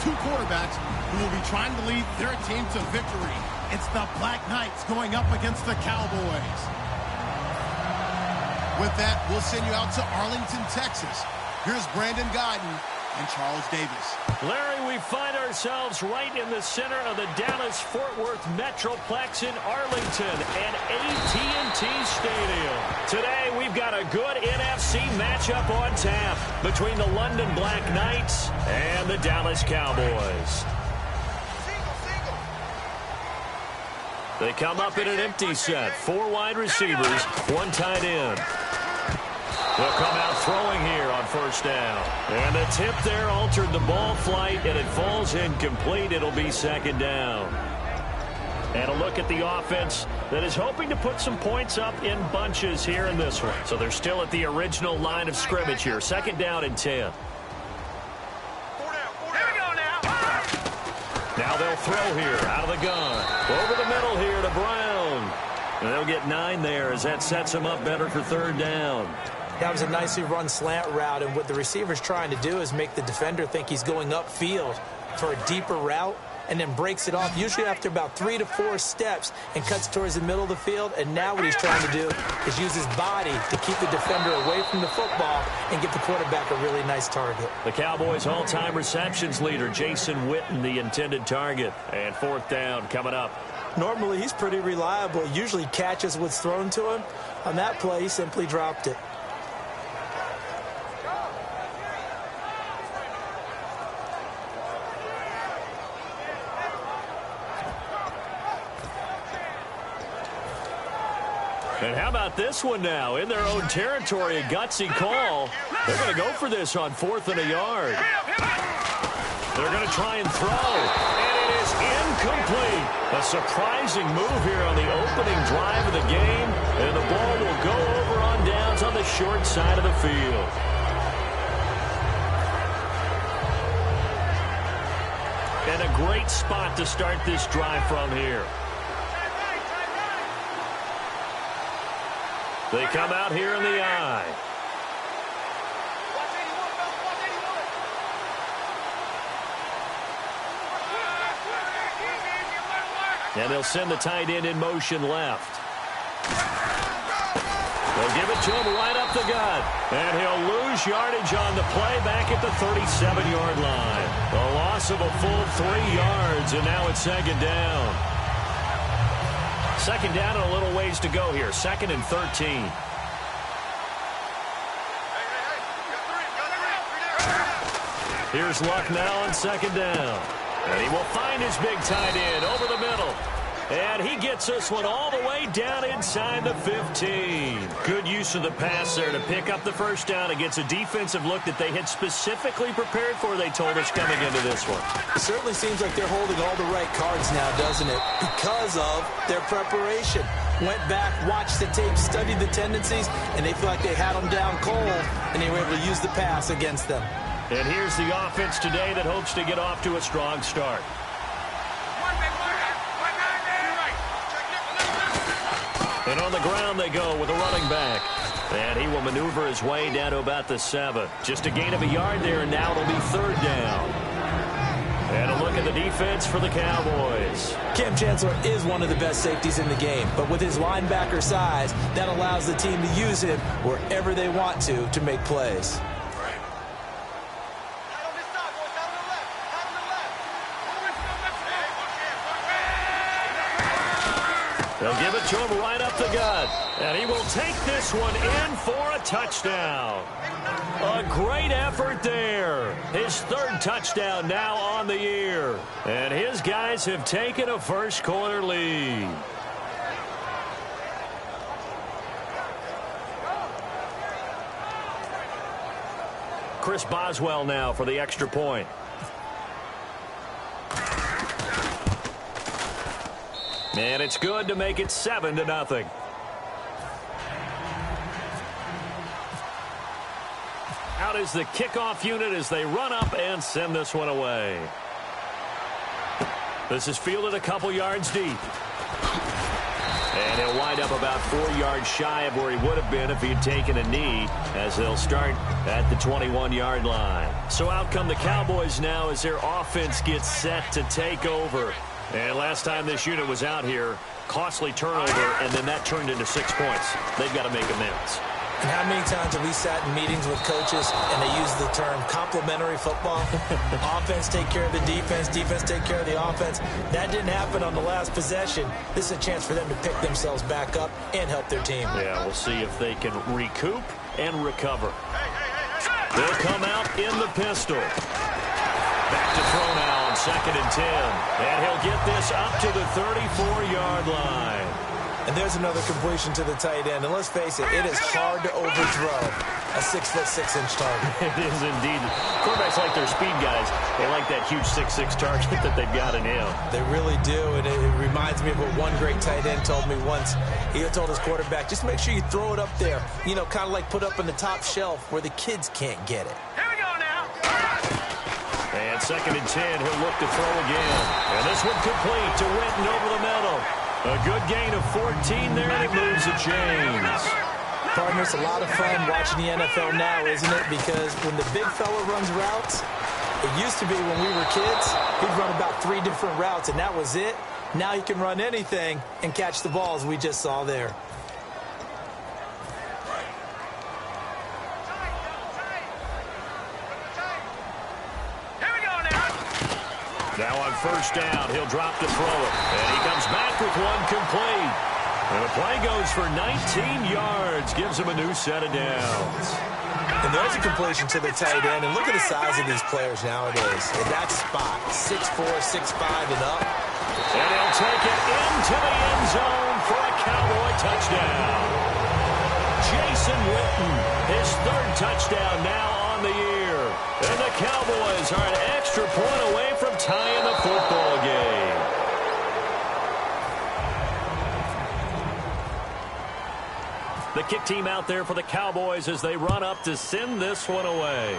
two quarterbacks who will be trying to lead their team to victory. It's the Black Knights going up against the Cowboys. With that, we'll send you out to Arlington, Texas. Here's Brandon Guyton and Charles Davis. Larry, we find ourselves right in the center of the Dallas-Fort Worth Metroplex in Arlington and AT&T Stadium. Today, we've got a good NFC matchup on tap between the London Black Knights and the Dallas Cowboys. They come up in an empty set. 4 wide receivers, 1 tight end. They'll come out throwing here on first down. And the tip there altered the ball flight, and it falls incomplete. It'll be second down. And a look at the offense that is hoping to put some points up in bunches here in this one. So they're still at the original line of scrimmage here. Second down and 10. Now they'll throw here out of the gun. Over the middle here to Brown. And they'll get 9 there as that sets them up better for third down. That was a nicely run slant route, and what the receiver's trying to do is make the defender think he's going upfield for a deeper route and then breaks it off, usually after about 3 to 4 steps, and cuts towards the middle of the field. And now what he's trying to do is use his body to keep the defender away from the football and give the quarterback a really nice target. The Cowboys' all-time receptions leader, Jason Witten, the intended target. And fourth down coming up. Normally, he's pretty reliable. He usually catches what's thrown to him. On that play, he simply dropped it. And how about this one now? In their own territory, a gutsy call. They're going to go for this on 4th and a yard. They're going to try and throw. And it is incomplete. A surprising move here on the opening drive of the game. And the ball will go over on downs on the short side of the field. And a great spot to start this drive from here. They come out here in the eye. And they'll send the tight end in motion left. They'll give it to him right up the gut. And he'll lose yardage on the play back at the 37-yard line. A loss of a full 3 yards, and now it's second down. Second down and a little ways to go here. 2nd and 13. Here's Luck now on second down. And he will find his big tight end over the middle. And he gets this one all the way down inside the 15. Good use of the pass there to pick up the first down against a defensive look that they had specifically prepared for, they told us, coming into this one. It certainly seems like they're holding all the right cards now, doesn't it? Because of their preparation. Went back, watched the tape, studied the tendencies, and they feel like they had them down cold, and they were able to use the pass against them. And here's the offense today that hopes to get off to a strong start. And on the ground they go with a running back. And he will maneuver his way down to about the 7. Just a gain of a yard there, and now it'll be third down. And a look at the defense for the Cowboys. Cam Chancellor is one of the best safeties in the game, but with his linebacker size, that allows the team to use him wherever they want to make plays. They'll give it to him right up the gut. And he will take this one in for a touchdown. A great effort there. His 3rd touchdown now on the year. And his guys have taken a first-quarter lead. Chris Boswell now for the extra point. And it's good to make it 7-0. Out is the kickoff unit as they run up and send this one away. This is fielded a couple yards deep. And he'll wind up about 4 yards shy of where he would have been if he had taken a knee, as they'll start at the 21-yard line. So out come the Cowboys now as their offense gets set to take over. And last time this unit was out here, costly turnover, and then that turned into 6 points. They've got to make amends. And how many times have we sat in meetings with coaches and they use the term complementary football? Offense take care of the defense, defense take care of the offense. That didn't happen on the last possession. This is a chance for them to pick themselves back up and help their team. Yeah, we'll see if they can recoup and recover. They'll come out in the pistol. Back to throw now on 2nd and 10. And he'll get this up to the 34-yard line. And there's another completion to the tight end. And let's face it, it is hard to overthrow a 6'6" target. It is indeed. Quarterbacks like their speed guys. They like that huge 6'6" target that they've got in him. They really do. And it reminds me of what one great tight end told me once. He told his quarterback, just make sure you throw it up there. You know, kind of like put up on the top shelf where the kids can't get it. Here we go now. And 2nd and 10, he'll look to throw again. And this one complete to Witten over the middle. A good gain of 14 there, and it moves the chains. Partner, it's a lot of fun watching the NFL now, isn't it? Because when the big fella runs routes, it used to be when we were kids, he'd run about 3 different routes, and that was it. Now he can run anything and catch the balls we just saw there. Now on 1st down, he'll drop to throw it. And he comes back with one complete. And the play goes for 19 yards. Gives him a new set of downs. And there's a completion to the tight end. And look at the size of these players nowadays. In that spot, 6'4", 6'5", and up. And he'll take it into the end zone for a Cowboy touchdown. Jason Witten, his 3rd touchdown now on the year. And the Cowboys are an extra point away from tying the football game. The kick team out there for the Cowboys as they run up to send this one away.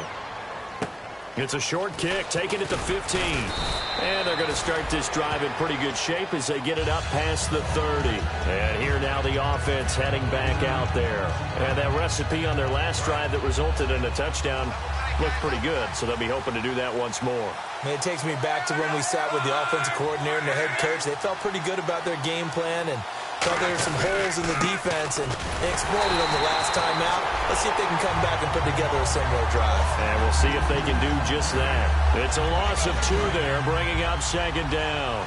It's a short kick, taking it to 15. And they're going to start this drive in pretty good shape as they get it up past the 30. And here now the offense heading back out there. And that recipe on their last drive that resulted in a touchdown looked pretty good, so they'll be hoping to do that once more. And it takes me back to when we sat with the offensive coordinator and the head coach. They felt pretty good about their game plan and thought there were some holes in the defense, and they exploited them the last time out. Let's see if they can come back and put together a similar drive. And we'll see if they can do just that. It's a loss of 2 there, bringing up 2nd down.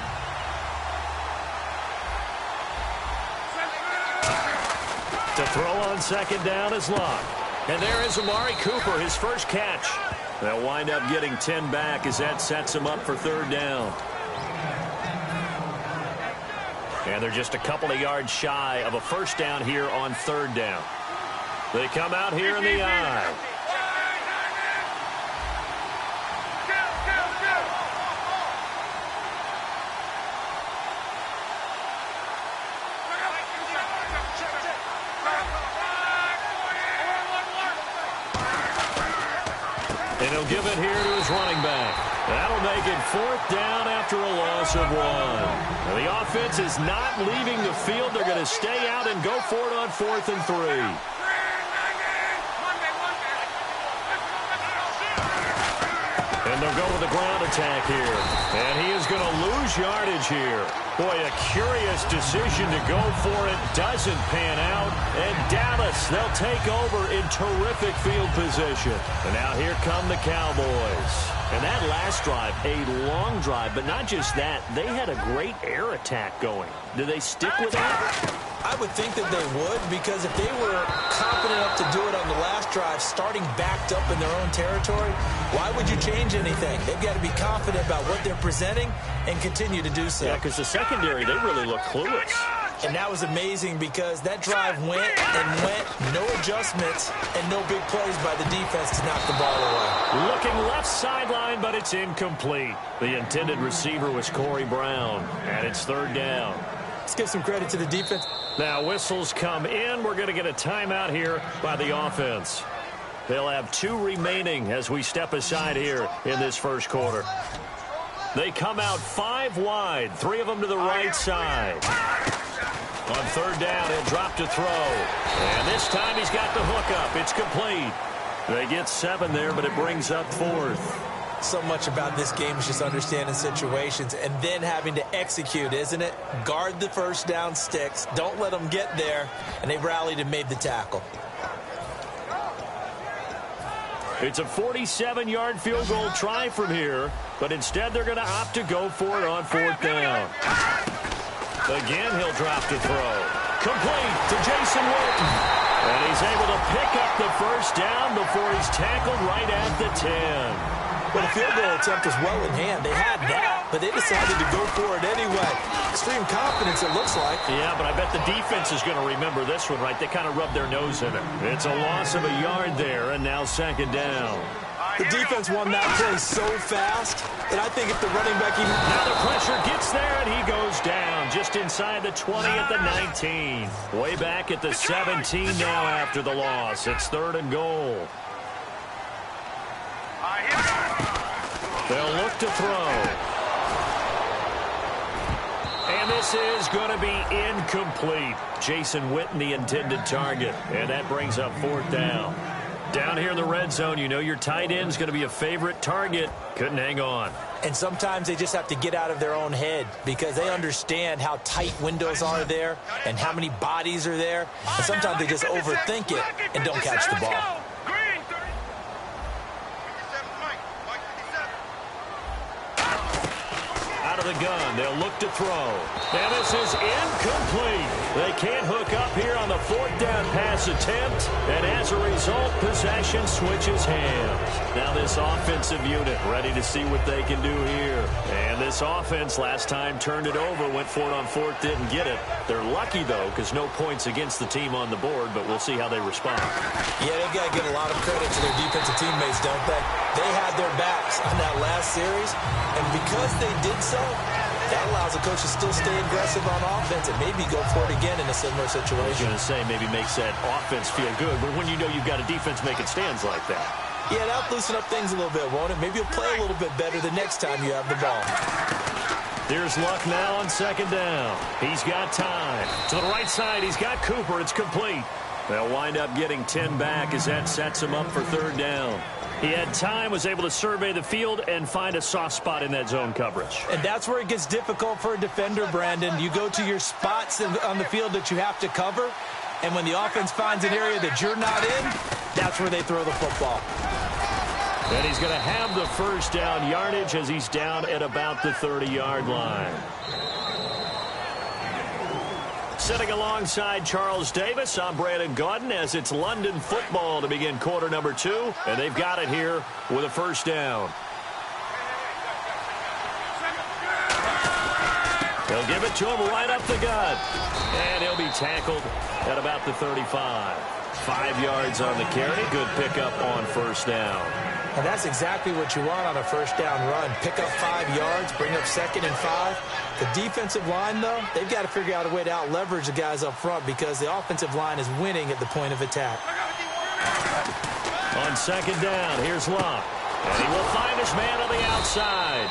To throw on 2nd down is Luck. And there is Amari Cooper, his first catch. They'll wind up getting 10 back as that sets them up for 3rd down. And they're just a couple of yards shy of a 1st down here on 3rd down. They come out here in the eye. And he'll give it here to his running back. That'll make it 4th down after a loss of 1. Now the offense is not leaving the field. They're going to stay out and go for it on 4th and 3. And they'll go with the ground attack here. And he is going to lose yardage here. Boy, a curious decision to go for it. Doesn't pan out. And Dallas, they'll take over in terrific field position. And now here come the Cowboys. And that last drive, a long drive, but not just that. They had a great air attack going. Do they stick with that? I would think that they would, because if they were confident enough to do it on the last drive, starting backed up in their own territory, why would you change anything? They've got to be confident about what they're presenting and continue to do so. Yeah, because the secondary, they really look clueless. And that was amazing because that drive went and went, no adjustments, and no big plays by the defense to knock the ball away. Looking left sideline, but it's incomplete. The intended receiver was Corey Brown, and it's 3rd down. Let's give some credit to the defense. Now whistles come in. We're going to get a timeout here by the offense. They'll have 2 remaining as we step aside here in this first quarter. They come out 5 wide, 3 of them to the right side. On third down, he'll drop to throw. And this time he's got the hook up. It's complete. They get 7 there, but it brings up 4th. So much about this game is just understanding situations and then having to execute, isn't it? Guard the first down sticks. Don't let them get there. And they rallied and made the tackle. It's a 47-yard field goal try from here, but instead they're going to opt to go for it on 4th down. Again, he'll drop to throw. Complete to Jason Witten. And he's able to pick up the first down before he's tackled right at the 10. Well, the field goal attempt was well in hand. They had that, but they decided to go for it anyway. Extreme confidence, it looks like. Yeah, but I bet the defense is going to remember this one, right? They kind of rubbed their nose in it. It's a loss of a yard there, and now 2nd down. The defense won that play so fast that I think if the running back even... Now the pressure gets there, and he goes down just inside the 20 at the 19. Way back at the 17 now after the loss. It's 3rd and goal. They'll look to throw. And this is going to be incomplete. Jason Witten, the intended target. And that brings up 4th down. Down here in the red zone, you know your tight end's going to be a favorite target. Couldn't hang on. And sometimes they just have to get out of their own head because they understand how tight windows are there and how many bodies are there. And sometimes they just overthink it and don't catch the ball. Out of the gun, they'll look to throw. And this is incomplete. They can't hook up here on the 4th down pass attempt. And as a result, possession switches hands. Now this offensive unit ready to see what they can do here. And this offense last time turned it over, went for it on 4th, didn't get it. They're lucky, though, because no points against the team on the board, but we'll see how they respond. Yeah, they've got to give a lot of credit to their defensive teammates, don't they? They had their backs on that last series, and because they did so, that allows the coach to still stay aggressive on offense and maybe go for it again in a similar situation. I was going to say, maybe makes that offense feel good, but when you know you've got a defense making stands like that. Yeah, that'll loosen up things a little bit, won't it? Maybe you'll play a little bit better the next time you have the ball. Here's Luck now on 2nd down. He's got time. To the right side, he's got Cooper. It's complete. They'll wind up getting 10 back as that sets him up for 3rd down. He had time, was able to survey the field and find a soft spot in that zone coverage. And that's where it gets difficult for a defender, Brandon. You go to your spots on the field that you have to cover, and when the offense finds an area that you're not in, that's where they throw the football. And he's going to have the first down yardage as he's down at about the 30-yard line. Sitting alongside Charles Davis, I'm Brandon Gaudin as it's London football to begin quarter number 2. And they've got it here with a first down. They'll give it to him right up the gut. And he'll be tackled at about the 35. 5 yards on the carry. Good pickup on first down. And that's exactly what you want on a first down run. Pick up 5 yards, bring up 2nd and 5. The defensive line, though, they've got to figure out a way to out-leverage the guys up front because the offensive line is winning at the point of attack. On 2nd down, here's Luck. And he will find his man on the outside.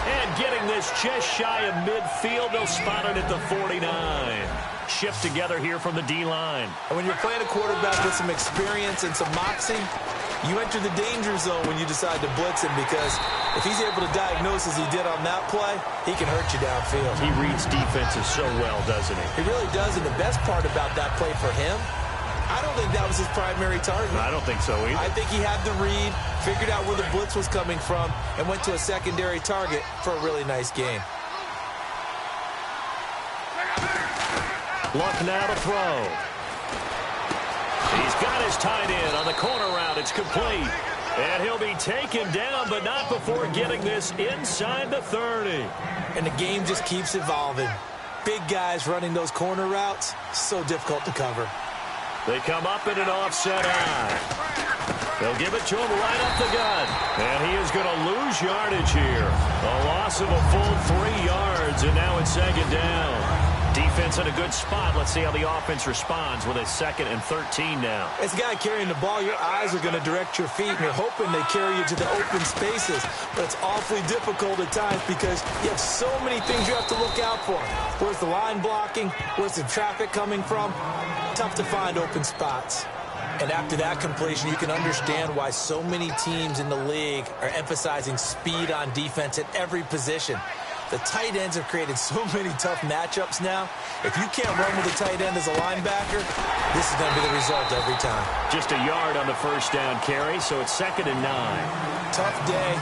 And getting this just shy of midfield, they'll spot it at the 49. Shift together here from the D-line. And when you're playing a quarterback with some experience and some moxie, you enter the danger zone when you decide to blitz him because if he's able to diagnose as he did on that play, he can hurt you downfield. He reads defenses so well, doesn't he? He really does, and the best part about that play for him, I don't think that was his primary target. I don't think so either. I think he had the read, figured out where the blitz was coming from, and went to a secondary target for a really nice game. Luck now to throw. He's got his tight end on the corner route. It's complete. And he'll be taken down, but not before getting this inside the 30. And the game just keeps evolving. Big guys running those corner routes, so difficult to cover. They come up in an offset eye. They'll give it to him right up the gut. And he is going to lose yardage here. A loss of a full 3 yards, and now it's 2nd down. Defense in a good spot. Let's see how the offense responds with a 2nd and 13 now. As a guy carrying the ball, your eyes are going to direct your feet, and you're hoping they carry you to the open spaces. But it's awfully difficult at times because you have so many things you have to look out for. Where's the line blocking? Where's the traffic coming from? Tough to find open spots. And after that completion, you can understand why so many teams in the league are emphasizing speed on defense at every position. The tight ends have created so many tough matchups now. If you can't run with a tight end as a linebacker, this is going to be the result every time. Just a yard on the first down carry, so it's 2nd and 9. Tough day,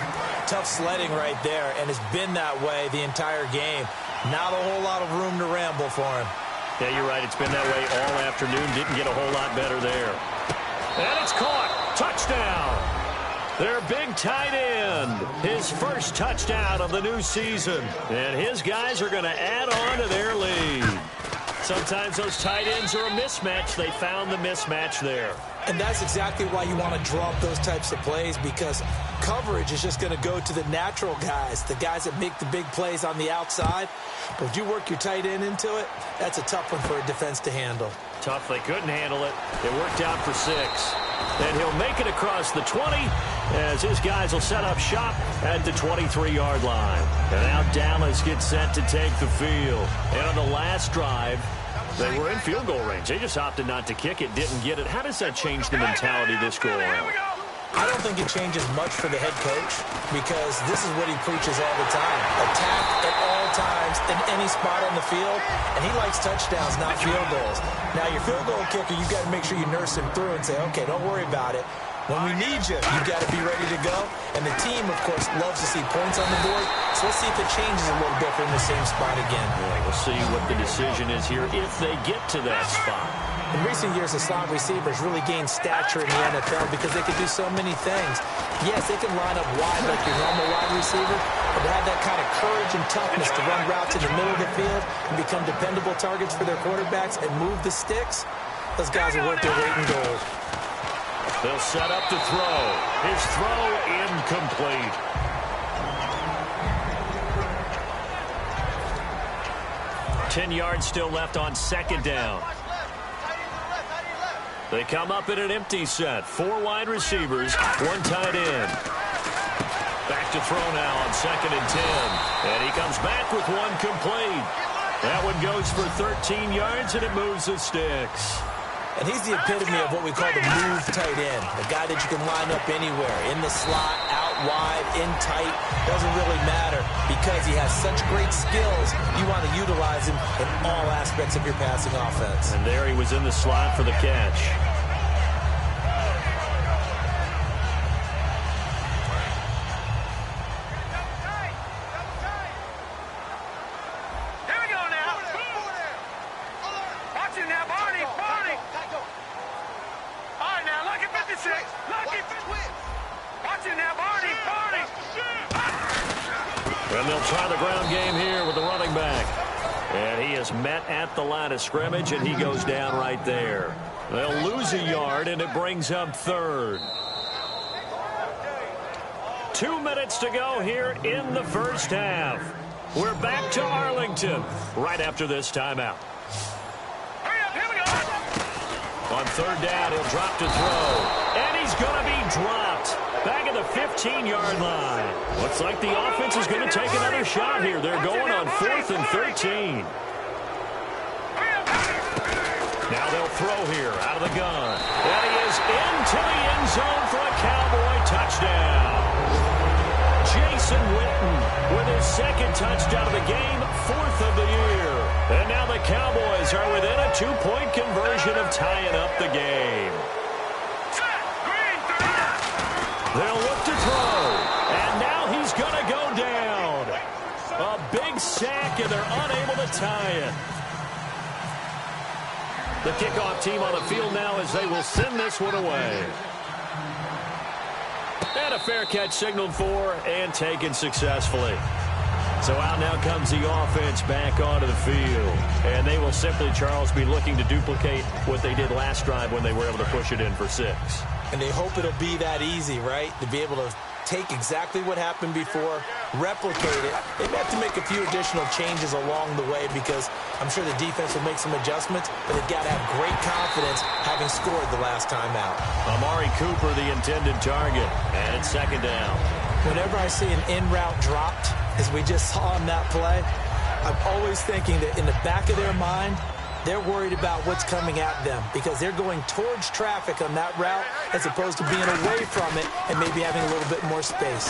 tough sledding right there, and it's been that way the entire game. Not a whole lot of room to ramble for him. Yeah, you're right. It's been that way all afternoon. Didn't get a whole lot better there. And it's caught. Touchdown. Their big tight end. His first touchdown of the new season. And his guys are going to add on to their lead. Sometimes those tight ends are a mismatch. They found the mismatch there. And that's exactly why you want to draw up those types of plays, because coverage is just going to go to the natural guys, the guys that make the big plays on the outside. But if you work your tight end into it, that's a tough one for a defense to handle. Tough. They couldn't handle it. It worked out for 6. And he'll make it across the 20 as his guys will set up shop at the 23-yard line. And now Dallas gets set to take the field. And on the last drive, they were in field goal range. They just opted not to kick it, didn't get it. How does that change the mentality this go around? I don't think it changes much for the head coach, because this is what he preaches all the time. Attack at all times in any spot on the field, and he likes touchdowns, not field goals. Now, your field goal kicker, you've got to make sure you nurse him through and say, okay, don't worry about it. When we need you, you've got to be ready to go. And the team, of course, loves to see points on the board. So let's see if it changes a little bit from the same spot again. Yeah, we'll see what the decision is here if they get to that spot. In recent years, the slot receivers really gained stature in the NFL because they could do so many things. Yes, they can line up wide like your normal wide receiver, but to have that kind of courage and toughness to run routes in the middle of the field and become dependable targets for their quarterbacks and move the sticks, those guys are worth their weight in gold. They'll set up to throw. His throw incomplete. Ten yards still left on 2nd down. They come up in an empty set. 4 wide receivers, 1 tight end. Back to throw now on 2nd and 10. And he comes back with 1 complete. That one goes for 13 yards, and it moves the sticks. And he's the epitome of what we call the move tight end. The guy that you can line up anywhere, in the slot, out wide, in tight. Doesn't really matter because he has such great skills. You want to utilize him in all aspects of your passing offense. And there he was in the slot for the catch. And they'll try the ground game here with the running back. And he is met at the line of scrimmage, and he goes down right there. They'll lose a yard, and it brings up 3rd. 2 minutes to go here in the first half. We're back to Arlington right after this timeout. On 3rd down, he'll drop to throw. And he's going to be dropped. Back at the 15-yard line. Looks like the offense is going to take another shot here. They're going on 4th and 13. Now they'll throw here out of the gun. And he is into the end zone for a Cowboy touchdown. Jason Witten with his 2nd touchdown of the game, 4th of the year. And now the Cowboys are within a 2-point conversion of tying up the game. They'll look to throw, and now he's going to go down. A big sack, and they're unable to tie it. The kickoff team on the field now as they will send this one away. And a fair catch signaled for and taken successfully. So out now comes the offense back onto the field. And they will simply, Charles, be looking to duplicate what they did last drive when they were able to push it in for 6. And they hope it'll be that easy, right? To be able to take exactly what happened before, replicate it. They may have to make a few additional changes along the way because I'm sure the defense will make some adjustments, but they've got to have great confidence having scored the last time out. Amari Cooper, the intended target, and it's second down. Whenever I see an in-route dropped, as we just saw on that play, I'm always thinking that in the back of their mind, they're worried about what's coming at them because they're going towards traffic on that route as opposed to being away from it and maybe having a little bit more space.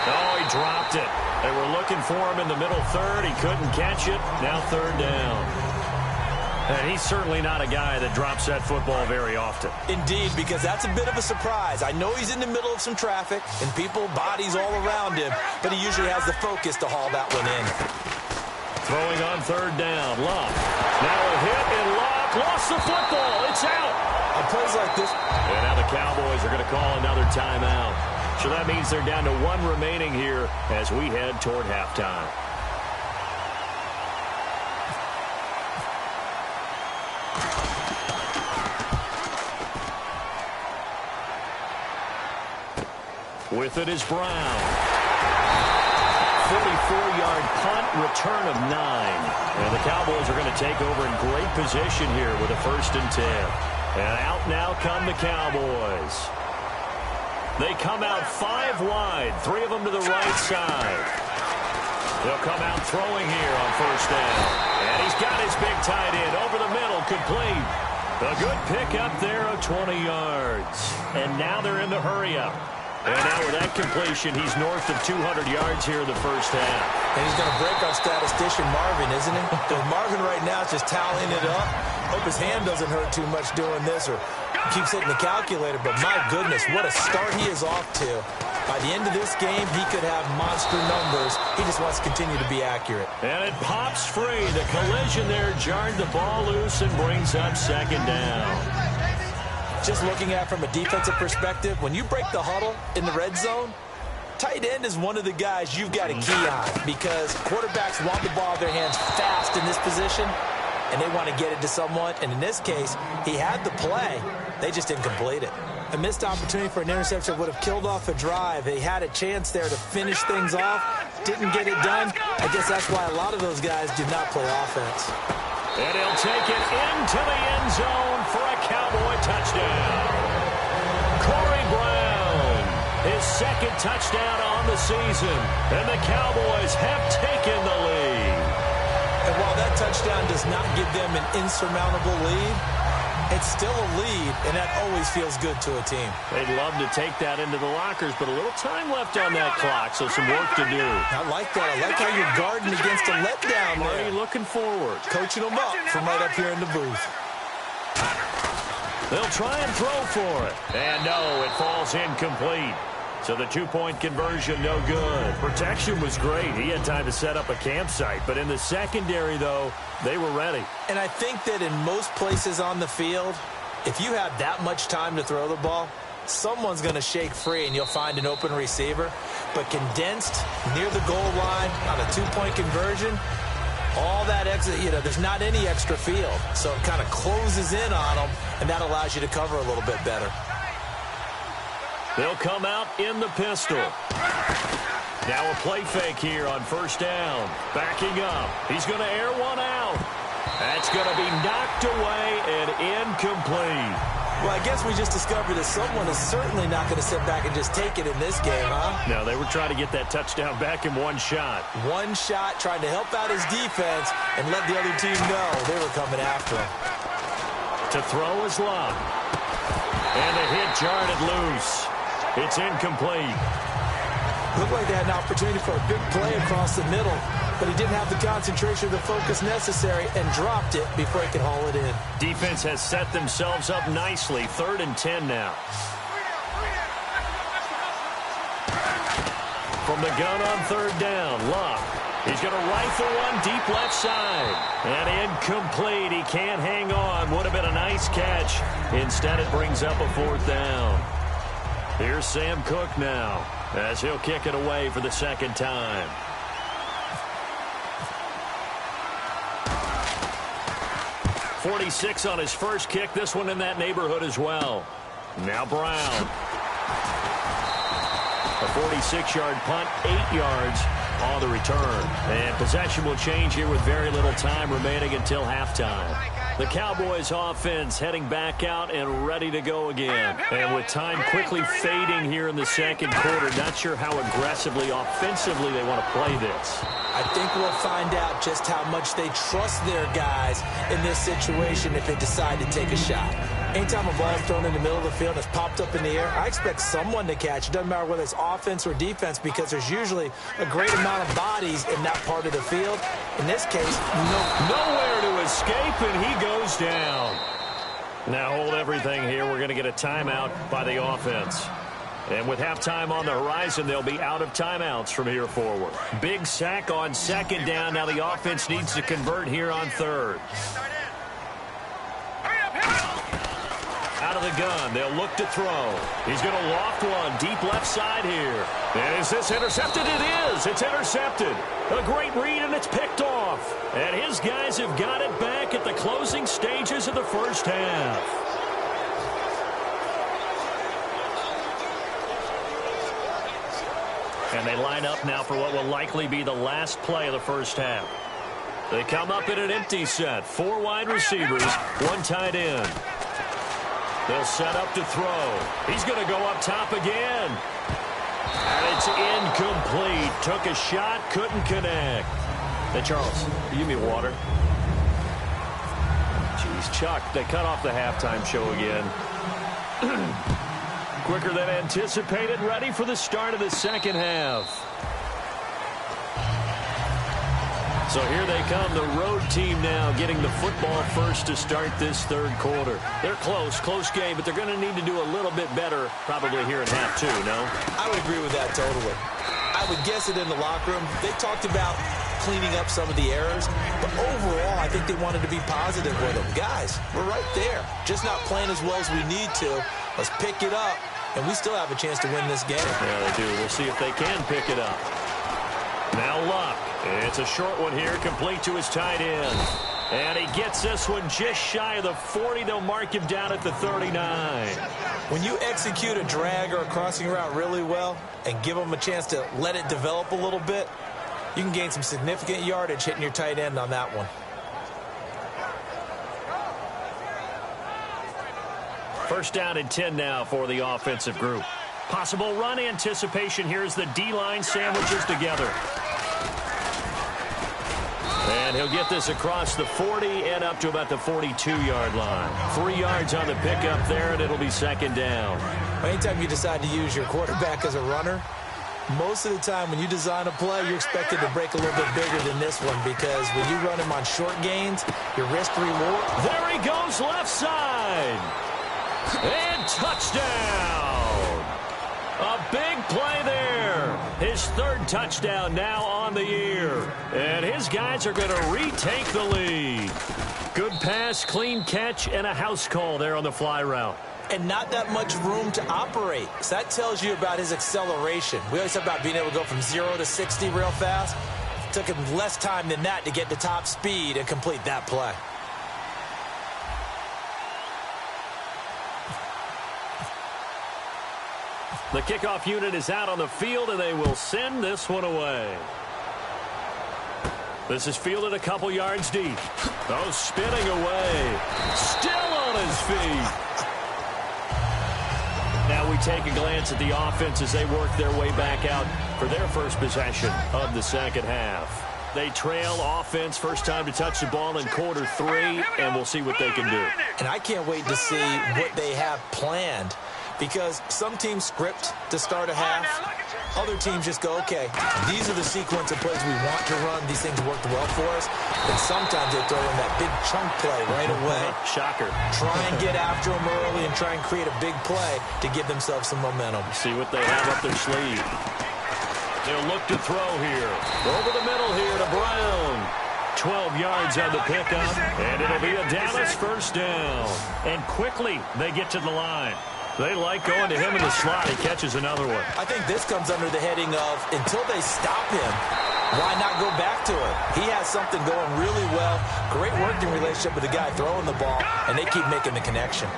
Oh, he dropped it. They were looking for him in the middle third. He couldn't catch it. Now third down. And he's certainly not a guy that drops that football very often. Indeed, because that's a bit of a surprise. I know he's in the middle of some traffic and people, bodies all around him, but he usually has the focus to haul that one in. Throwing on third down, Luck. Now a hit, and Luck lost the football. It's out. On plays like this. And now the Cowboys are going to call another timeout. So that means they're down to one remaining here as we head toward halftime. With it is Brown. 44-yard punt, return of 9. And the Cowboys are going to take over in great position here with a 1st and 10. And out now come the Cowboys. They come out 5 wide, 3 of them to the right side. They'll come out throwing here on 1st down. And he's got his big tight end over the middle, complete. A good pickup there of 20 yards. And now they're in the hurry-up. And now with that completion, he's north of 200 yards here in the first half. And he's going to break our statistician Marvin, isn't he? Because Marvin right now is just tallying it up. Hope his hand doesn't hurt too much doing this or keeps hitting the calculator. But my goodness, what a start he is off to. By the end of this game, he could have monster numbers. He just wants to continue to be accurate. And it pops free. The collision there jarred the ball loose and brings up second down. Just looking at it from a defensive perspective, when you break the huddle in the red zone, tight end is one of the guys you've got to key on because quarterbacks want the ball in their hands fast in this position, and they want to get it to someone. And in this case, he had the play. They just didn't complete it. A missed opportunity for an interception would have killed off a drive. They had a chance there to finish things off, didn't get it done. I guess that's why a lot of those guys do not play offense. And he'll take it into the end zone for a Cowboy touchdown. Corey Brown, his 2nd touchdown on the season. And the Cowboys have taken the lead. And while that touchdown does not give them an insurmountable lead, it's still a lead, and that always feels good to a team. They'd love to take that into the lockers, but a little time left on that clock, so some work to do. I like that. I like how you're guarding against a letdown there. Already looking forward. Coaching them up from right up here in the booth. They'll try and throw for it. And no, it falls incomplete. So the 2-point conversion, no good. Protection was great. He had time to set up a campsite. But in the secondary, though, they were ready. And I think that in most places on the field, if you have that much time to throw the ball, someone's going to shake free and you'll find an open receiver. But condensed near the goal line on a 2-point conversion, all that extra, there's not any extra field. So it kind of closes in on them, and that allows you to cover a little bit better. They'll come out in the pistol. Now a play fake here on 1st down. Backing up. He's going to air one out. That's going to be knocked away and incomplete. Well, I guess we just discovered that someone is certainly not going to sit back and just take it in this game, huh? No, they were trying to get that touchdown back in one shot. One shot, trying to help out his defense and let the other team know they were coming after him. To throw is Luck. And the hit jarred it loose. It's incomplete. Looked like they had an opportunity for a big play across the middle, but he didn't have the concentration or the focus necessary and dropped it before he could haul it in. Defense has set themselves up nicely. 3rd and 10 now. From the gun on 3rd down, Luck. He's going to rifle one deep left side. And incomplete. He can't hang on. Would have been a nice catch. Instead, it brings up a 4th down. Here's Sam Cook now as he'll kick it away for the 2nd time. .46 on his first kick. This one in that neighborhood as well. Now Brown. A 46-yard punt, 8 yards on the return. And possession will change here with very little time remaining until halftime. The Cowboys offense heading back out and ready to go again. And with time quickly fading here in the second quarter, not sure how aggressively, offensively they want to play this. I think we'll find out just how much they trust their guys in this situation if they decide to take a shot. Anytime a ball is thrown in the middle of the field and it's popped up in the air, I expect someone to catch. It doesn't matter whether it's offense or defense because there's usually a great amount of bodies in that part of the field. In this case, nowhere to escape, and he goes down. Now hold everything here. We're going to get a timeout by the offense. And with halftime on the horizon, they'll be out of timeouts from here forward. Big sack on second down. Now the offense needs to convert here on third. Out of the gun. They'll look to throw. He's going to loft one deep left side here. And is this intercepted? It is. It's intercepted. A great read, and it's picked off. And his guys have got it back at the closing stages of the first half. And they line up now for what will likely be the last play of the first half. They come up in an empty set. 4 wide receivers, 1 tight end. They'll set up to throw. He's going to go up top again. And it's incomplete. Took a shot, couldn't connect. Hey, Charles, give me water. Jeez, Chuck, they cut off the halftime show again. Quicker than anticipated, ready for the start of the second half. So here they come, the road team now getting the football first to start this third quarter. They're close game, but they're going to need to do a little bit better probably here in half two, no? I would agree with that totally. I would guess it in the locker room. They talked about cleaning up some of the errors, but overall I think they wanted to be positive with them. Guys, we're right there, just not playing as well as we need to. Let's pick it up, and we still have a chance to win this game. Yeah, they do. We'll see if they can pick it up. Now Luck. It's a short one here, complete to his tight end. And he gets this one just shy of the 40. They'll mark him down at the 39. When you execute a drag or a crossing route really well and give them a chance to let it develop a little bit, you can gain some significant yardage hitting your tight end on that one. First down and 10 now for the offensive group. Possible run anticipation. Here's the D-line sandwiches together. And he'll get this across the 40 and up to about the 42-yard line. 3 yards on the pickup there, and it'll be second down. Anytime you decide to use your quarterback as a runner, most of the time when you design a play, you're expected to break a little bit bigger than this one because when you run him on short gains, your risk-reward. There he goes, left side. And touchdown. A big play there. His third touchdown now on the year. And his guys are going to retake the lead. Good pass, clean catch, and a house call there on the fly route. And not that much room to operate. So that tells you about his acceleration. We always talk about being able to go from 0 to 60 real fast. It took him less time than that to get to top speed and complete that play. The kickoff unit is out on the field, and they will send this one away. This is fielded a couple yards deep. Oh, spinning away. Still on his feet. Now we take a glance at the offense as they work their way back out for their first possession of the second half. They trail offense, first time to touch the ball in quarter 3, and we'll see what they can do. And I can't wait to see what they have planned. Because some teams script to start a half. Other teams just go, okay, these are the sequence of plays we want to run. These things worked well for us. But sometimes they throw in that big chunk play right away. Shocker. Try and get after them early and try and create a big play to give themselves some momentum. See what they have up their sleeve. They'll look to throw here. Over the middle here to Brown. 12 yards on the pickup. And it'll be a Dallas first down. And quickly they get to the line. They like going to him in the slot. He catches another one. I think this comes under the heading of until they stop him, why not go back to it? He has something going really well. Great working relationship with the guy throwing the ball, and they keep making the connection.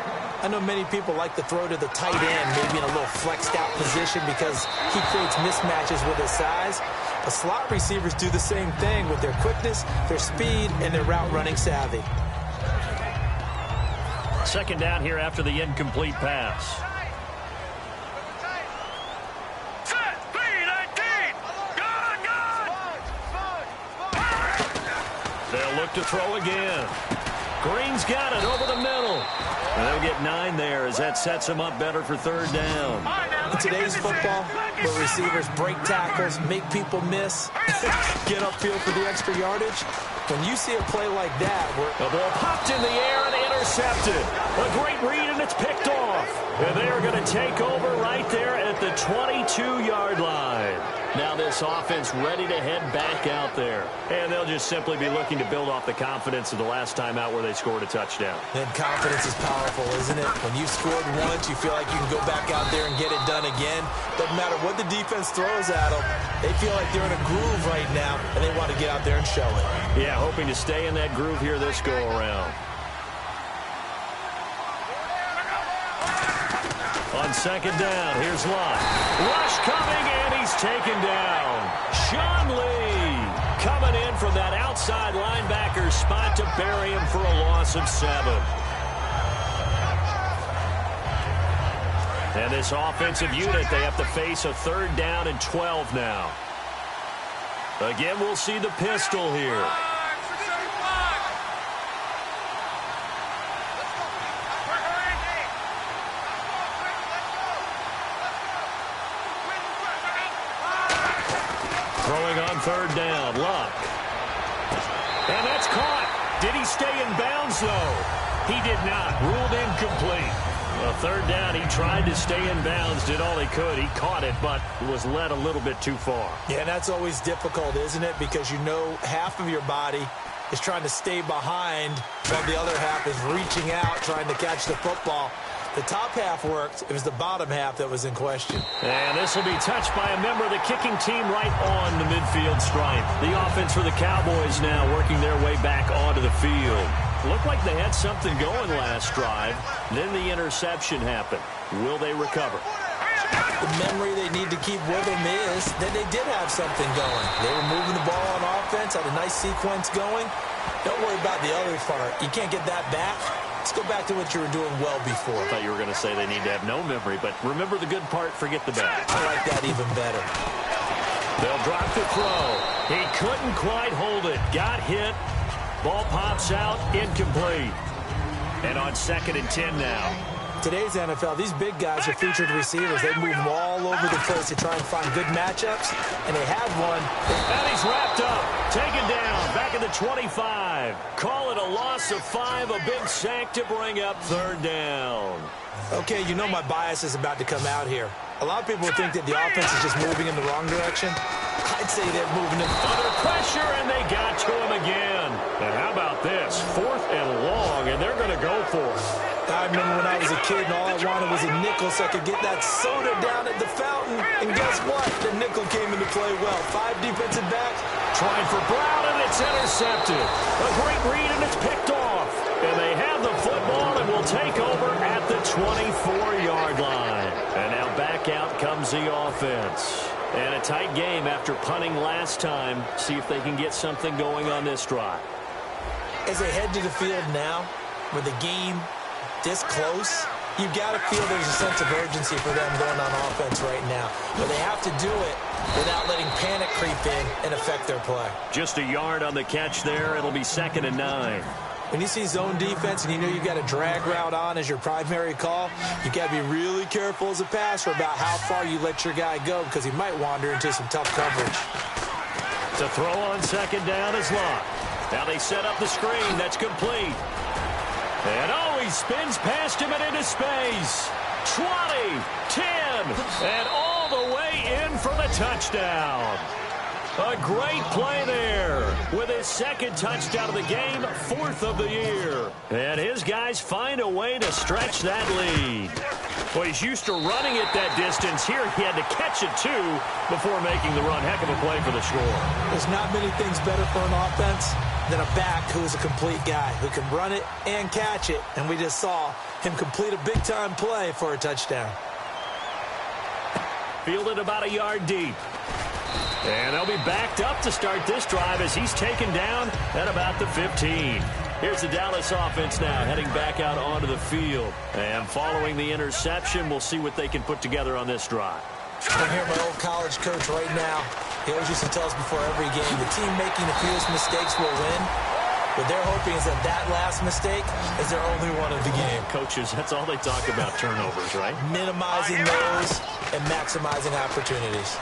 I know many people like to throw to the tight end, maybe in a little flexed out position because he creates mismatches with his size. But slot receivers do the same thing with their quickness, their speed, and their route running savvy. Second down here after the incomplete pass. They'll look to throw again. Green's got it over the middle. And they'll get 9 there as that sets them up better for third down. In today's football, where receivers break tackles, make people miss, get upfield for the extra yardage, when you see a play like that, where the ball popped in the air and intercepted. A great read, and it's picked off. And they are going to take over right there at the 22-yard line. Now this offense ready to head back out there. And they'll just simply be looking to build off the confidence of the last time out where they scored a touchdown. And confidence is powerful, isn't it? When you scored once, you feel like you can go back out there and get it done again. Doesn't matter what the defense throws at them. They feel like they're in a groove right now, and they want to get out there and show it. Yeah, hoping to stay in that groove here this go-around. On second down, here's Lott. Rush coming, and he's taken down. Sean Lee coming in from that outside linebacker spot to bury him for a loss of 7. And this offensive unit, they have to face a third down and 12 now. Again, we'll see the pistol here. Throwing on third down, Luck. And that's caught. Did he stay in bounds, though? He did not. Ruled incomplete. Well, third down, he tried to stay in bounds, did all he could. He caught it, but was led a little bit too far. Yeah, that's always difficult, isn't it? Because you know half of your body is trying to stay behind while the other half is reaching out, trying to catch the football. The top half worked. It was the bottom half that was in question. And this will be touched by a member of the kicking team right on the midfield stripe. The offense for the Cowboys now working their way back onto the field. Looked like they had something going last drive. Then the interception happened. Will they recover? The memory they need to keep with them is that they did have something going. They were moving the ball on offense, had a nice sequence going. Don't worry about the other part. You can't get that back. Let's go back to what you were doing well before. I thought you were going to say they need to have no memory, but remember the good part, forget the bad. I like that even better. They'll drop the throw. He couldn't quite hold it. Got hit. Ball pops out, incomplete. And on 2nd and 10 now. Today's NFL, these big guys are featured receivers. They move them all over the place to try and find good matchups, and they had one. And he's wrapped up, taken down, back at the 25. Call it a loss of 5, a big sack to bring up third down. Okay, you know my bias is about to come out here. A lot of people think that the offense is just moving in the wrong direction. I'd say they're moving under pressure, and they got to him again. And how about this? 4th and long, and they're going to go for it. I remember when I was a kid and all I wanted was a nickel so I could get that soda down at the fountain. And guess what? The nickel came into play well. 5 defensive backs. Trying for Brown, and it's intercepted. A great read, and it's picked off. And they have the football and will take over at the 24-yard line. And now back out comes the offense. And a tight game after punting last time. See if they can get something going on this drive. As they head to the field now, with the game this close, you've got to feel there's a sense of urgency for them going on offense right now. But they have to do it without letting panic creep in and affect their play. Just a yard on the catch there. It'll be 2nd and 9. When you see zone defense and you know you've got a drag route on as your primary call, you've got to be really careful as a passer about how far you let your guy go because he might wander into some tough coverage. To throw on 2nd down is Lott. Now they set up the screen. That's complete. And he spins past him and into space. 20, 10, and all the way in for the touchdown. A great play there with his 2nd touchdown of the game, 4th of the year. And his guys find a way to stretch that lead. Well, he's used to running it that distance. Here he had to catch it, too, before making the run. Heck of a play for the score. There's not many things better for an offense than a back who's a complete guy, who can run it and catch it. And we just saw him complete a big-time play for a touchdown. Fielded about a yard deep. And they'll be backed up to start this drive as he's taken down at about the 15. Here's the Dallas offense now heading back out onto the field. And following the interception, we'll see what they can put together on this drive. I'm here, my old college coach right now. He always used to tell us before every game, the team making the fewest mistakes will win. What they're hoping is that last mistake is their only one of the game. Coaches, that's all they talk about, turnovers, right? Minimizing those and maximizing opportunities.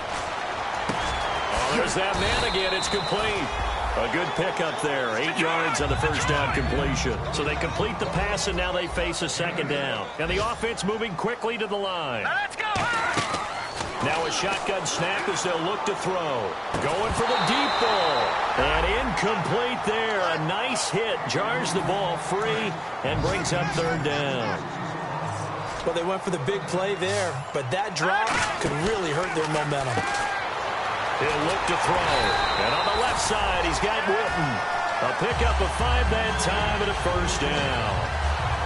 Oh, there's that man again. It's complete. A good pickup there. 8 yards on the first down completion. So they complete the pass, and now they face a second down. And the offense moving quickly to the line. Let's go! Now a shotgun snap as they'll look to throw. Going for the deep ball. And incomplete there. A nice hit. Jars the ball free and brings up third down. Well, they went for the big play there, but that drop could really hurt their momentum. He'll look to throw. And on the left side, he's got Witten. A pickup of 5 that time and a first down.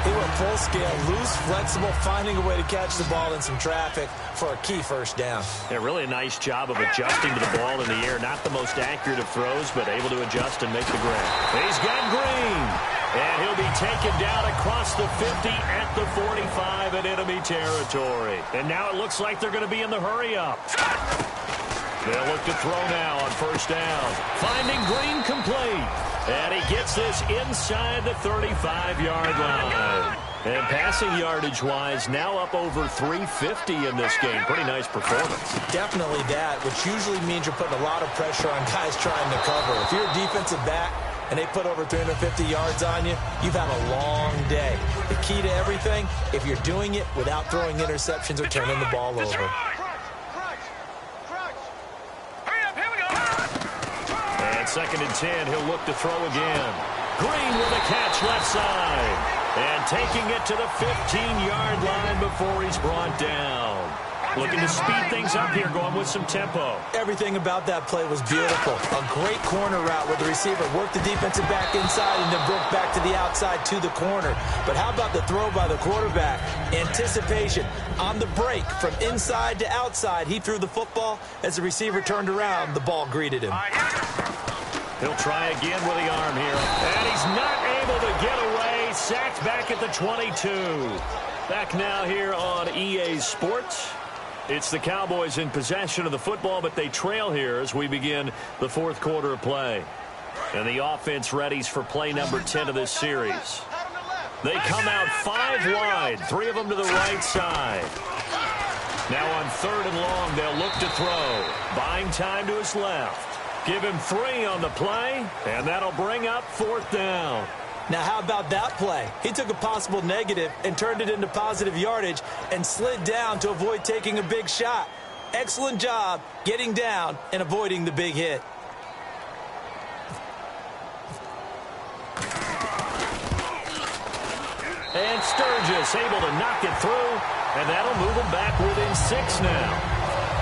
He went full scale, loose, flexible, finding a way to catch the ball in some traffic for a key first down. Yeah, really a nice job of adjusting to the ball in the air. Not the most accurate of throws, but able to adjust and make the grab. He's got Green. And he'll be taken down across the 50 at the 45 in enemy territory. And now it looks like they're going to be in the hurry-up. They'll look to throw now on first down. Finding Green complete. And he gets this inside the 35-yard line. And passing yardage-wise, now up over 350 in this game. Pretty nice performance. Definitely that, which usually means you're putting a lot of pressure on guys trying to cover. If you're a defensive back and they put over 350 yards on you, you've had a long day. The key to everything, if you're doing it without throwing interceptions or turning the ball over. Second and 10, he'll look to throw again. Green with a catch left side. And taking it to the 15-yard line before he's brought down. Looking to speed things up here, going with some tempo. Everything about that play was beautiful. A great corner route where the receiver worked the defensive back inside and then broke back to the outside to the corner. But how about the throw by the quarterback? Anticipation on the break from inside to outside. He threw the football. As the receiver turned around, the ball greeted him. He'll try again with the arm here. And he's not able to get away. Sacked back at the 22. Back now here on EA Sports. It's the Cowboys in possession of the football, but they trail here as we begin the fourth quarter of play. And the offense readies for play number 10 of this series. They come out 5 wide, 3 of them to the right side. Now on third and long, they'll look to throw. Buying time to his left. Give him 3 on the play, and that'll bring up fourth down. Now, how about that play? He took a possible negative and turned it into positive yardage and slid down to avoid taking a big shot. Excellent job getting down and avoiding the big hit. And Sturgis able to knock it through, and that'll move them back within 6 now.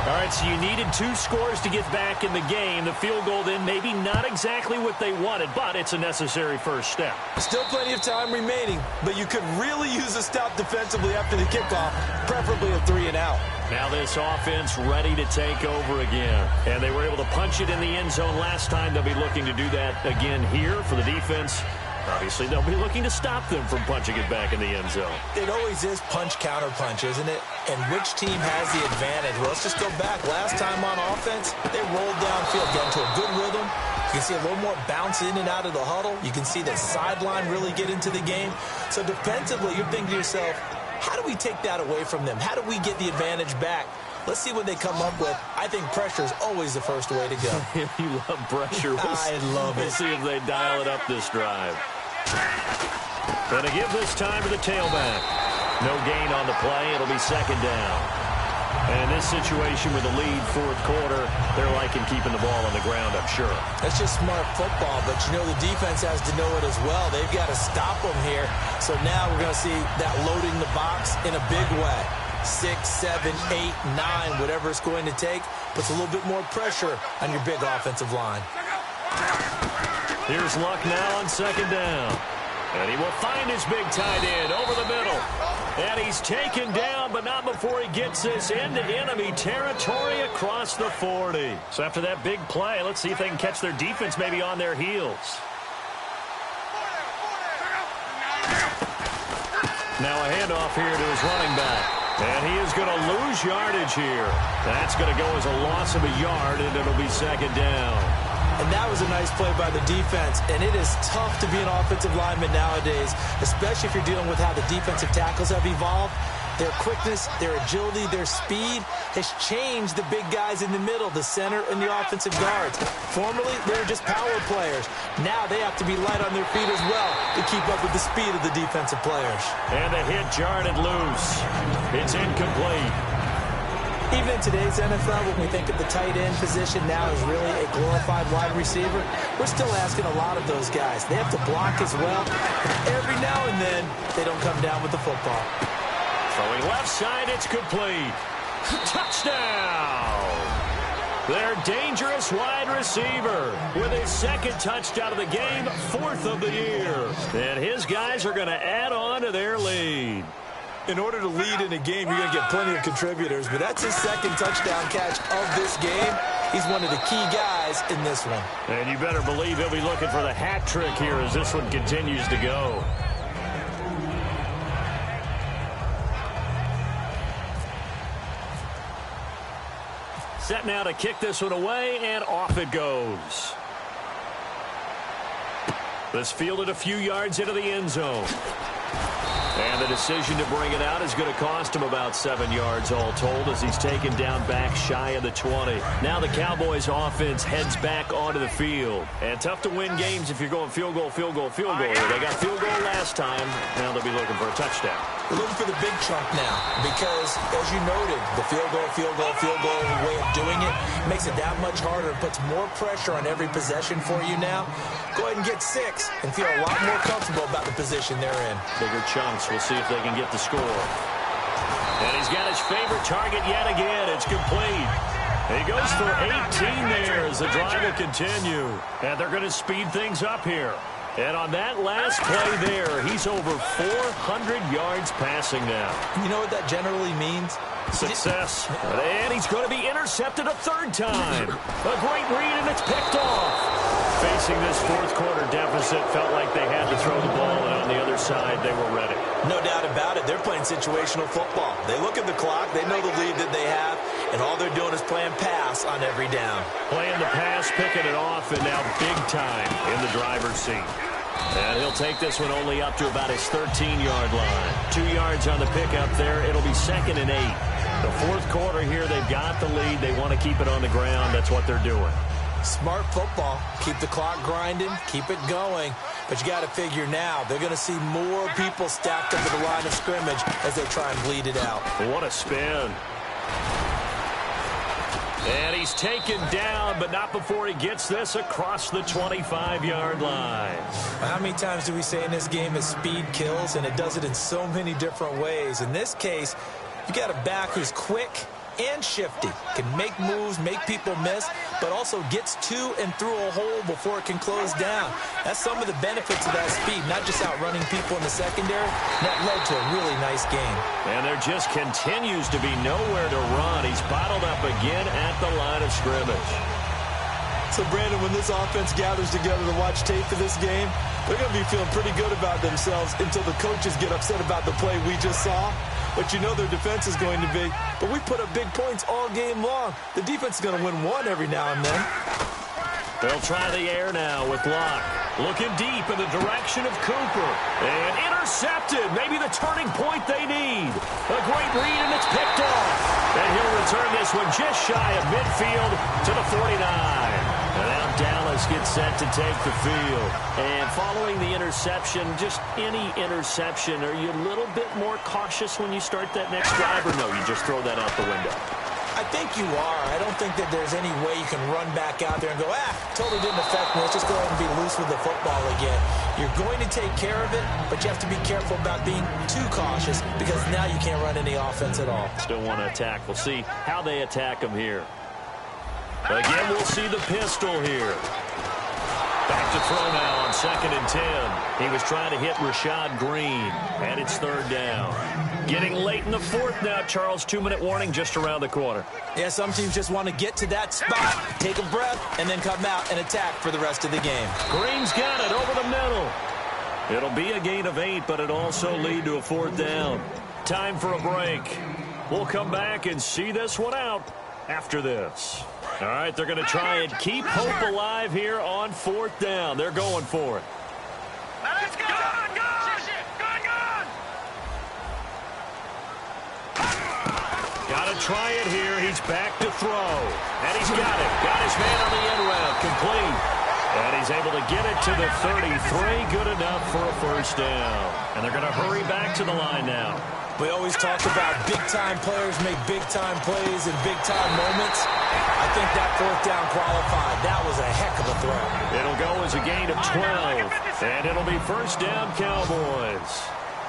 All right, so you needed 2 scores to get back in the game. The field goal then maybe not exactly what they wanted, but it's a necessary first step. Still plenty of time remaining, but you could really use a stop defensively after the kickoff, preferably a 3-and-out. Now this offense ready to take over again. And they were able to punch it in the end zone last time. They'll be looking to do that again here for the defense. Obviously, they'll be looking to stop them from punching it back in the end zone. It always is punch-counter-punch, isn't it? And which team has the advantage? Well, let's just go back. Last time on offense, they rolled downfield, got into a good rhythm. You can see a little more bounce in and out of the huddle. You can see the sideline really get into the game. So defensively, you're thinking to yourself, how do we take that away from them? How do we get the advantage back? Let's see what they come up with. I think pressure is always the first way to go. You love pressure. I love it. We'll see if they dial it up this drive. Going to give this time to the tailback. No gain on the play. It'll be second down. And in this situation with the lead fourth quarter, they're liking keeping the ball on the ground, I'm sure. That's just smart football, but you know the defense has to know it as well. They've got to stop them here. So now we're going to see that loading the box in a big way. 6, 7, 8, 9, whatever it's going to take, puts a little bit more pressure on your big offensive line. Here's Luck now on second down. And he will find his big tight end over the middle. And he's taken down, but not before he gets this into enemy territory across the 40. So after that big play, let's see if they can catch their defense maybe on their heels. Now a handoff here to his running back. And he is going to lose yardage here. That's going to go as a loss of a yard, and it'll be second down. And that was a nice play by the defense. And it is tough to be an offensive lineman nowadays, especially if you're dealing with how the defensive tackles have evolved. Their quickness, their agility, their speed has changed the big guys in the middle, the center, and the offensive guards. Formerly, they were just power players. Now they have to be light on their feet as well to keep up with the speed of the defensive players. And the hit jarred it loose. It's incomplete. Even in today's NFL, when we think of the tight end position now as really a glorified wide receiver, we're still asking a lot of those guys. They have to block as well. Every now and then, they don't come down with the football. Throwing left side, it's complete. Touchdown! Their dangerous wide receiver with his second touchdown of the game, 4th of the year. And his guys are going to add on to their lead. In order to lead in a game, you're going to get plenty of contributors, but that's his second touchdown catch of this game. He's one of the key guys in this one. And you better believe he'll be looking for the hat trick here as this one continues to go. Set now to kick this one away, and off it goes. This fielded a few yards into the end zone. And the decision to bring it out is going to cost him about 7 yards all told as he's taken down back shy of the 20. Now the Cowboys offense heads back onto the field. And tough to win games if you're going field goal, field goal, field goal. They got field goal last time. Now they'll be looking for a touchdown. We're looking for the big chunk now because, as you noted, the field goal way of doing it makes it that much harder and puts more pressure on every possession for you now. Go ahead and get 6 and feel a lot more comfortable about the position they're in. Bigger chunks. We'll see if they can get the score. And he's got his favorite target yet again. It's complete. He goes for 18 there as the drive will continue. And they're going to speed things up here. And on that last play there, he's over 400 yards passing now. You know what that generally means? Success. And he's going to be intercepted a 3rd time. A great read, and it's picked off. Facing this 4th quarter deficit, felt like they had to throw the ball, and on the other side, they were ready. No doubt about it. They're playing situational football. They look at the clock. They know the lead that they have, and all they're doing is playing pass on every down. Playing the pass, picking it off, and now big time in the driver's seat. And he'll take this one only up to about his 13-yard line. 2 yards on the pickup there. It'll be 2nd and 8. The 4th quarter here, they've got the lead. They want to keep it on the ground. That's what they're doing. Smart football. Keep the clock grinding. Keep it going. But you got to figure now, they're going to see more people stacked up at the line of scrimmage as they try and bleed it out. What a spin. And he's taken down, but not before he gets this across the 25-yard line. How many times do we say in this game that speed kills, and it does it in so many different ways? In this case, you got a back who's quick and shifty, can make moves, make people miss, but also gets to and through a hole before it can close down. That's some of the benefits of that speed, not just outrunning people in the secondary. That led to a really nice game. And there just continues to be nowhere to run. He's bottled up again at the line of scrimmage. So, Brandon, when this offense gathers together to watch tape for this game, they're going to be feeling pretty good about themselves until the coaches get upset about the play we just saw. But you know their defense is going to be. But we put up big points all game long. The defense is going to win one every now and then. They'll try the air now with Luck. Looking deep in the direction of Cooper. And intercepted. Maybe the turning point they need. A great read, and it's picked off. And he'll return this one just shy of midfield to the 49. And now Dallas gets set to take the field. And following the interception, just any interception, are you a little bit more cautious when you start that next drive, or no, you just throw that out the window? I think you are. I don't think that there's any way you can run back out there and go, totally didn't affect me. Let's just go ahead and be loose with the football again. You're going to take care of it, but you have to be careful about being too cautious because now you can't run any offense at all. Still want to attack. We'll see how they attack him here. Again, we'll see the pistol here. Back to throw now on 2nd and 10. He was trying to hit Rashad Green, and it's 3rd down. Getting late in the 4th now, Charles. 2-minute warning just around the corner. Yeah, some teams just want to get to that spot, take a breath, and then come out and attack for the rest of the game. Green's got it over the middle. It'll be a gain of 8, but it'll also lead to a 4th down. Time for a break. We'll come back and see this one out after this. All right, they're going to try and keep hope alive here on 4th down. They're going for it. Let's go! Got to try it here. He's back to throw. And he's got it. Got his man on the end route. Complete. And he's able to get it to the 33. Good enough for a 1st down. And they're going to hurry back to the line now. We always talk about big-time players make big-time plays in big-time moments. I think that 4th down qualified. That was a heck of a throw. It'll go as a gain of 12. And it'll be 1st down, Cowboys.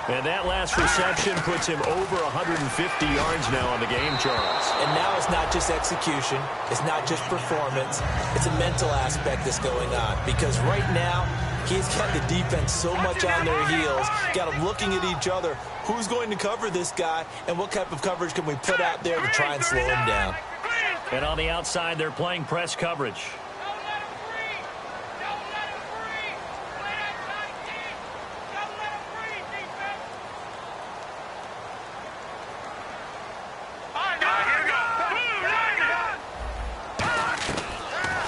And that last reception puts him over 150 yards now on the game, Charles. And now it's not just execution. It's not just performance. It's a mental aspect that's going on. Because right now, he's got the defense so much on their heels, got them looking at each other. Who's going to cover this guy, and what type of coverage can we put out there to try and slow him down? And on the outside, they're playing press coverage.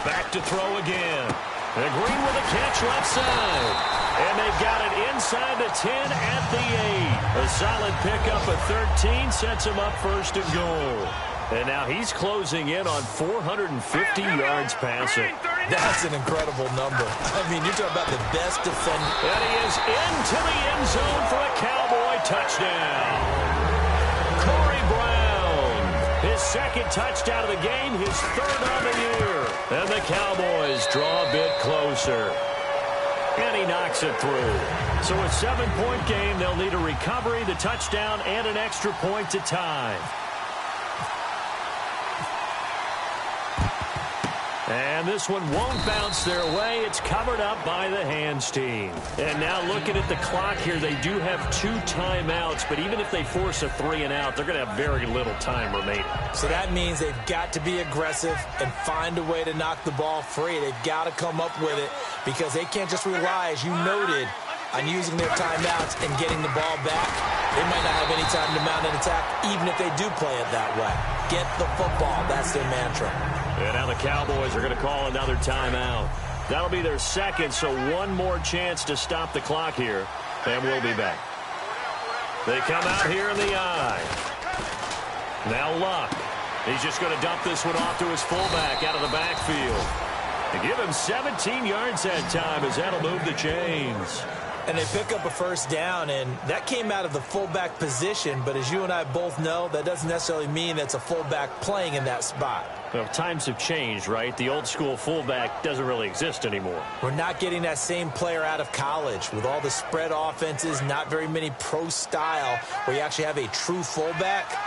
Back to throw again. And Green with a catch left side. And they got it inside the 10 at the 8. A solid pickup of 13 sets him up 1st and goal. And now he's closing in on 450 yards passing. That's an incredible number. I mean, you're talking about the best defender. And he is into the end zone for a Cowboy touchdown. Corey Brown, his 2nd touchdown of the game, his 3rd on the year. And the Cowboys draw a bit closer. And he knocks it through. So a 7-point game, they'll need a recovery, the touchdown, and an extra point to tie. And this one won't bounce their way. It's covered up by the hands team. And now looking at the clock here, they do have 2 timeouts, but even if they force a 3-and-out, they're going to have very little time remaining. So that means they've got to be aggressive and find a way to knock the ball free. They've got to come up with it because they can't just rely, as you noted, on using their timeouts and getting the ball back. They might not have any time to mount an attack, even if they do play it that way. Get the football. That's their mantra. And now the Cowboys are going to call another timeout. That'll be their 2nd, so one more chance to stop the clock here, and we'll be back. They come out here in the eye. Now Luck. He's just going to dump this one off to his fullback out of the backfield. They give him 17 yards that time as that'll move the chains. And they pick up a 1st down, and that came out of the fullback position. But as you and I both know, that doesn't necessarily mean it's a fullback playing in that spot. Well, times have changed, right? The old school fullback doesn't really exist anymore. We're not getting that same player out of college with all the spread offenses, not very many pro style where you actually have a true fullback.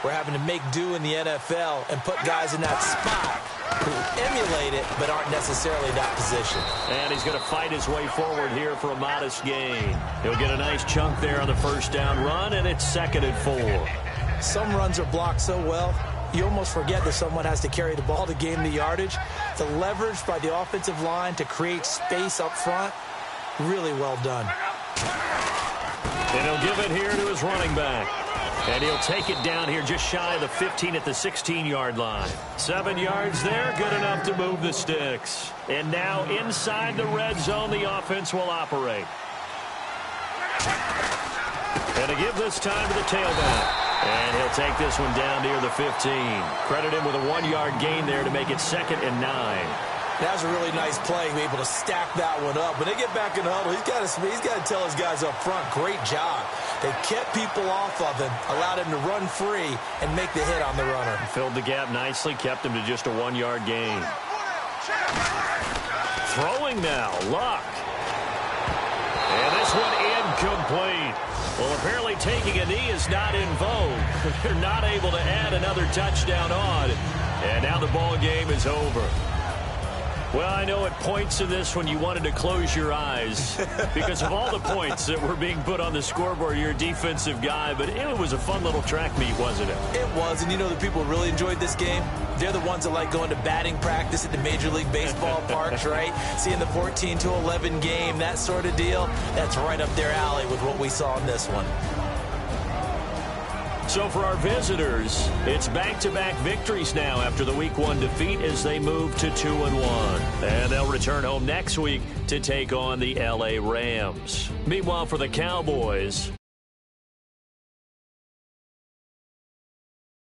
We're having to make do in the NFL and put guys in that spot who emulate it but aren't necessarily that position. And he's going to fight his way forward here for a modest gain. He'll get a nice chunk there on the 1st down run, and it's 2nd and 4. Some runs are blocked so well, you almost forget that someone has to carry the ball to gain the yardage. The leverage by the offensive line to create space up front, really well done. And he'll give it here to his running back. And he'll take it down here just shy of the 15 at the 16-yard line. 7 yards there, good enough to move the sticks. And now inside the red zone, the offense will operate. And to give this time to the tailback. And he'll take this one down near the 15. Credit him with a 1-yard gain there to make it 2nd and 9. That was a really nice play, be able to stack that one up. When they get back in the huddle, he's got to tell his guys up front, great job. They kept people off of him, allowed him to run free and make the hit on the runner. Filled the gap nicely, kept him to just a 1-yard gain. Throwing now, Luck. And this one incomplete. Well, apparently taking a knee is not in vogue. They're not able to add another touchdown on. And now the ball game is over. Well, I know at points in this when you wanted to close your eyes because of all the points that were being put on the scoreboard. You're a defensive guy, but it was a fun little track meet, wasn't it? It was, and you know the people who really enjoyed this game? They're the ones that like going to batting practice at the Major League Baseball parks, right? Seeing the 14-11 game, that sort of deal. That's right up their alley with what we saw in this one. So for our visitors, it's back-to-back victories now after the Week 1 defeat as they move to 2-1. And they'll return home next week to take on the LA Rams. Meanwhile, for the Cowboys,